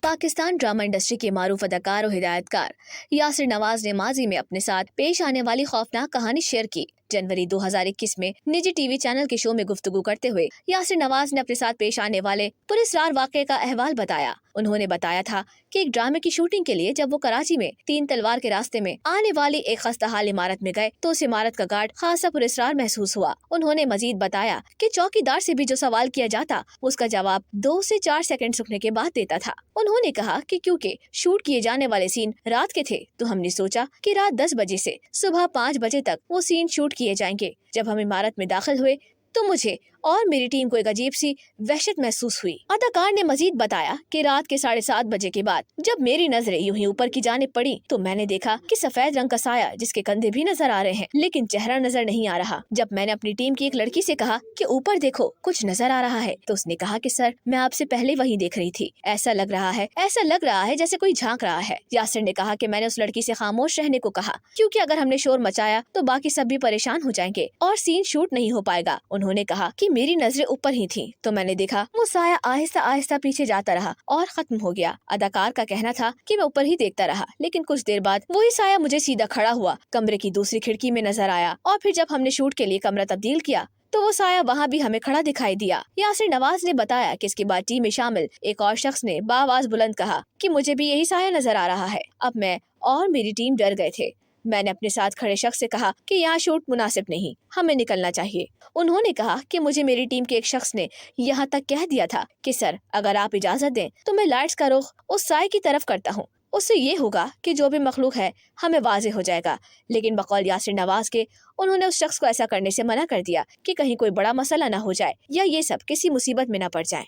Pakistan drama industry के मारूफ अदाकार और हिदायतकार यासिर नवाज ने माजी में अपने साथ पेश आने वाली खौफनाक कहानी शेयर की। जनवरी 2021 में निजी टीवी चैनल के शो में गुफ्तगू करते हुए यासिर नवाज ने अपने साथ पेश आने वाले पुरस्कार वाक़े का अहवाल बताया। उन्होंने बताया था कि एक ड्रामे की शूटिंग के लिए जब वो कराची में 3 तलवार के रास्ते में आने वाली एक खस्ताहाल इमारत में गए तो उस इमारत का गार्ड खासा पुरस्कार महसूस हुआ। उन्होंने मजीद बताया कि चौकीदार से भी जो सवाल किया जाता उसका जवाब 2 से 4 सेकंड रुकने के बाद देता था। उन्होंने कहा कि क्योंकि शूट किए जाने वाले सीन रात के थे तो हमने सोचा कि रात 10 बजे से सुबह 5 बजे तक वो सीन शूट किए जाएंगे। जब हम इमारत में दाखिल हुए तो मुझे और मेरी टीम को एक अजीब सी वहशत महसूस हुई। अदाकार ने मजीद बताया कि रात के 7:30 बजे के बाद जब मेरी नजरें यूं ही ऊपर की जानिब पड़ी तो मैंने देखा कि सफेद रंग का साया जिसके कंधे भी नजर आ रहे हैं लेकिन चेहरा नजर नहीं आ रहा। जब मैंने अपनी टीम की एक लड़की से कहा कि ऊपर देखो कुछ नजर आ रहा है तो उसने कहा कि सर मैं आपसे पहले वही देख रही थी, ऐसा लग रहा है जैसे कोई झांक रहा है। यासिर ने कहा कि मैंने उस लड़की से खामोश रहने को कहा क्योंकि अगर हमने शोर मचाया तो बाकी सब भी परेशान हो जाएंगे और सीन शूट नहीं हो पाएगा। उन्होंने कहा कि मेरी नजरें ऊपर ही थी तो मैंने देखा वो साया आहिस्ता आहिस्ता पीछे जाता रहा और खत्म हो गया। अदाकार का कहना था कि मैं ऊपर ही देखता रहा लेकिन कुछ देर बाद वही साया मुझे सीधा खड़ा हुआ कमरे की दूसरी खिड़की में नजर आया और फिर जब हमने शूट के लिए कमरा तब्दील किया तो वो साया वहाँ भी हमें खड़ा दिखाई दिया। यासिर नवाज ने बताया कि इसके बाद टीम में शामिल एक और शख्स ने बाआवाज बुलंद कहा कि मुझे भी यही साया नजर आ रहा है। अब मैं और मेरी टीम डर गए थे। मैंने अपने साथ खड़े शख्स से कहा कि यहाँ शूट मुनासिब नहीं, हमें निकलना चाहिए। उन्होंने कहा कि मुझे मेरी टीम के एक शख्स ने यहाँ तक कह दिया था कि सर अगर आप इजाजत दें तो मैं लाइट्स का रुख उस साए की तरफ करता हूँ, उससे ये होगा कि जो भी मखलूक है हमें वाज़े हो जाएगा। लेकिन बकौल यासिर नवाज के उन्होंने उस शख्स को ऐसा करने से मना कर दिया कि कहीं कोई बड़ा मसला न हो जाए या ये सब किसी मुसीबत में न पड़ जाए।